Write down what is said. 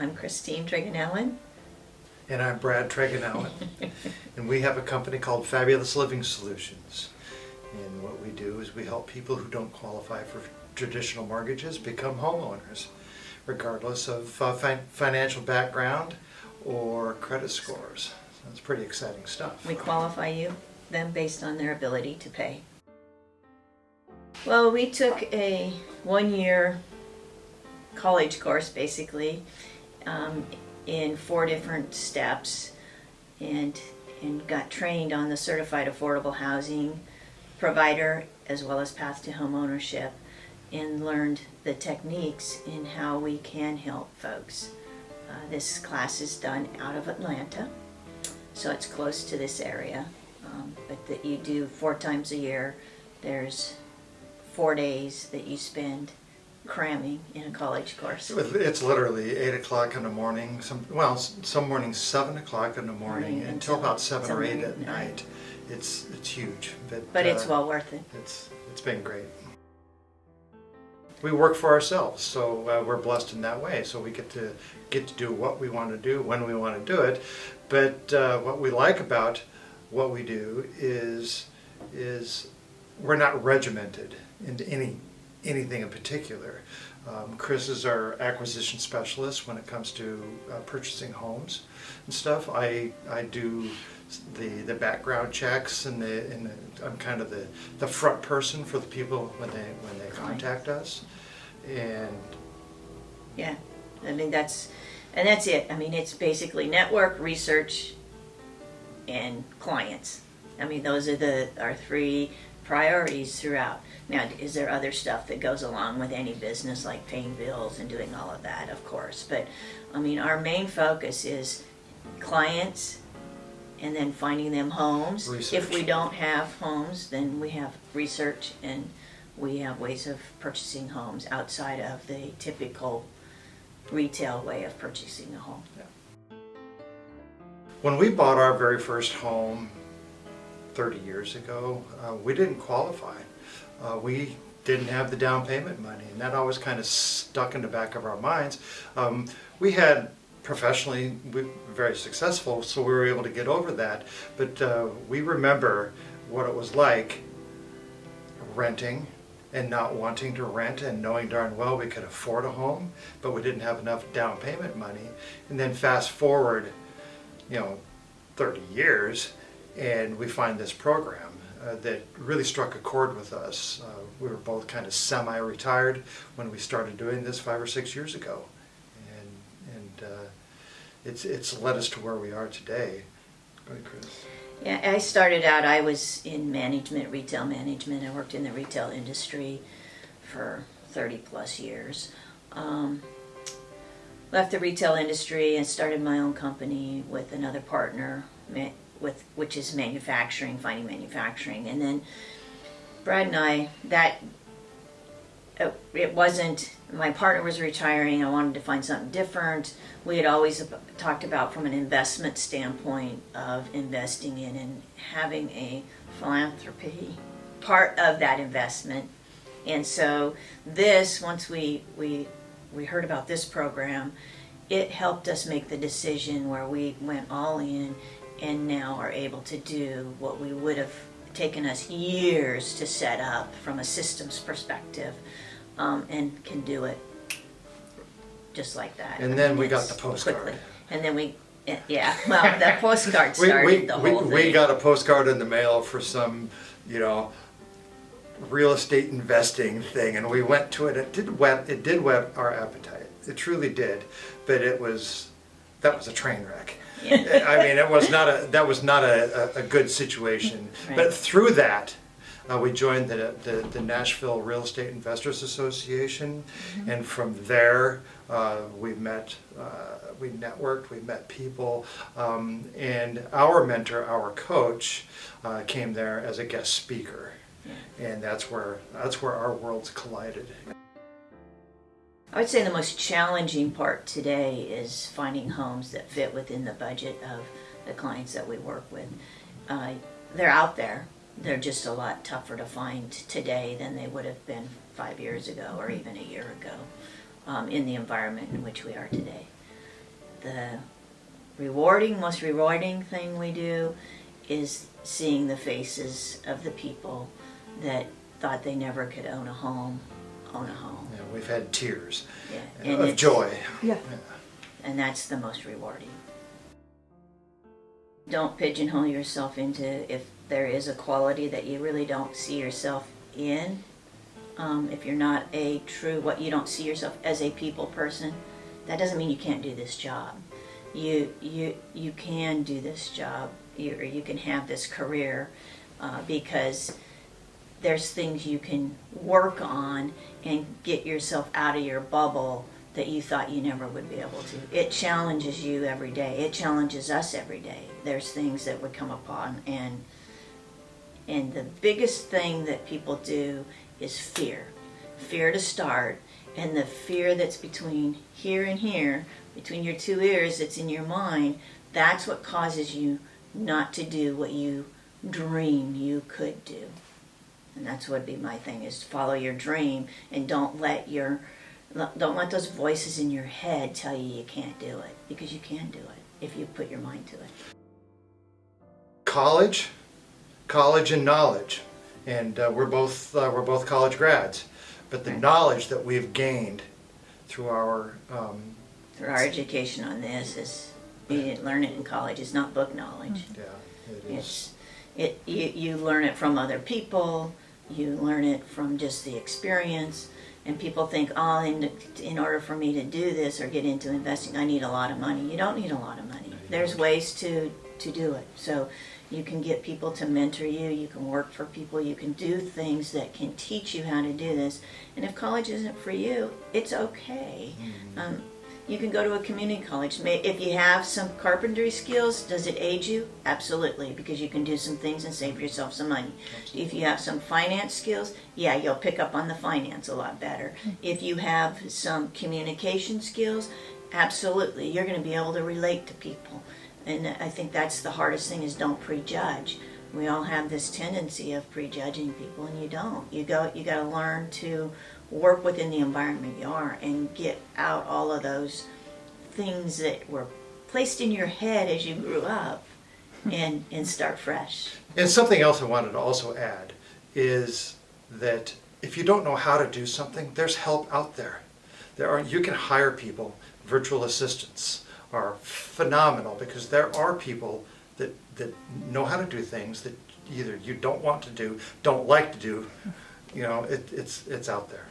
I'm Christine Treganowan. And I'm Brad Treganowan. And we have a company called Fabulous Living Solutions. And what we do is we help people who don't qualify for traditional mortgages become homeowners, regardless of financial background or credit scores. So it's pretty exciting stuff. We qualify them based on their ability to pay. Well, we took a 1-year college course, basically, in 4 different steps, and got trained on the certified affordable housing provider as well as path to home ownership, and learned the techniques in how we can help folks. This class is done out of Atlanta, so it's close to this area, but that you do 4 times a year. There's 4 days that you spend cramming in a college course. It's literally 8 o'clock in the morning, some mornings 7 o'clock in the morning until about 7 or 8 at night. It's huge. But it's well worth it. It's been great. We work for ourselves, so we're blessed in that way. So we get to do what we want to do when we want to do it. But what we like about what we do is we're not regimented into anything in particular. Chris is our acquisition specialist when it comes to purchasing homes and stuff. I do the background checks, and I'm kind of the front person for the people when they contact us. And yeah, I mean that's it. I mean, it's basically network, research, and clients. I mean, those are our 3 priorities throughout. Now, is there other stuff that goes along with any business, like paying bills and doing all of that? Of course, but I mean, our main focus is clients, and then finding them homes. Research. If we don't have homes, then we have research, and we have ways of purchasing homes outside of the typical retail way of purchasing a home. Yeah. When we bought our very first home 30 years ago, we didn't qualify. We didn't have the down payment money, and that always kind of stuck in the back of our minds. We had professionally, we were very successful, so we were able to get over that, but we remember what it was like renting and not wanting to rent, and knowing darn well we could afford a home, but we didn't have enough down payment money. And then fast forward, 30 years, and we find this program that really struck a chord with us. We were both kind of semi-retired when we started doing this 5 or 6 years ago, and it's led us to where we are today. Go ahead, Chris. Yeah, I started out, I was in management, retail management. I worked in the retail industry for 30 plus years. Left the retail industry and started my own company with another partner, which is manufacturing, finding manufacturing. And then Brad and I, it wasn't, my partner was retiring, I wanted to find something different. We had always talked about from an investment standpoint of investing in and having a philanthropy part of that investment. And so once we heard about this program, it helped us make the decision where we went all in, and now are able to do what we would have taken us years to set up from a systems perspective, and can do it just like that. And then we got the postcard. Quickly. And then the postcard started the whole thing. We got a postcard in the mail for some, real estate investing thing, and we went to it. It did whet our appetite. It truly did, but that was a train wreck. Yeah. I mean, that was not a good situation. Right. But through that, we joined the Nashville Real Estate Investors Association, mm-hmm. and from there we networked, we met people, and our mentor, our coach, came there as a guest speaker, yeah. And that's where our worlds collided. I would say the most challenging part today is finding homes that fit within the budget of the clients that we work with. They're out there. They're just a lot tougher to find today than they would have been 5 years ago or even a year ago, in the environment in which we are today. the most rewarding thing we do is seeing the faces of the people that thought they never could own a home. Yeah, we've had tears Yeah. And of joy. Yeah. And that's the most rewarding. Don't pigeonhole yourself into if there is a quality that you really don't see yourself in. If you're not what you don't see yourself as a people person, that doesn't mean you can't do this job. You can do this job, or you can have this career, because there's things you can work on and get yourself out of your bubble that you thought you never would be able to. It challenges you every day. It challenges us every day. There's things that we come upon, and the biggest thing that people do is fear. Fear to start, and the fear that's between here and here, between your two ears that's in your mind, that's what causes you not to do what you dream you could do. And that's what would be my thing, is to follow your dream, and don't let those voices in your head tell you can't do it, because you can do it if you put your mind to it. College and knowledge, and we're both college grads, but the Right. knowledge that we've gained through our Our education on this is, you didn't learn it in college. It's not book knowledge. yeah, it is. You learn it from other people. You learn it from just the experience. And people think, oh, in order for me to do this or get into investing, I need a lot of money. You don't need a lot of money. There's ways to do it. So you can get people to mentor you. You can work for people. You can do things that can teach you how to do this. And if college isn't for you, it's okay. You can go to a community college. If you have some carpentry skills, does it aid you? Absolutely, because you can do some things and save yourself some money. If you have some finance skills, yeah, you'll pick up on the finance a lot better. If you have some communication skills, absolutely, you're going to be able to relate to people. And I think that's the hardest thing, is don't prejudge. We all have this tendency of prejudging people, and you don't. You got to learn to work within the environment you are and get out all of those things that were placed in your head as you grew up, and start fresh. And something else I wanted to also add is that if you don't know how to do something, there's help out there. You can hire people. Virtual assistants are phenomenal, because there are people that know how to do things that either you don't want to do, don't like to do. You know, it's out there.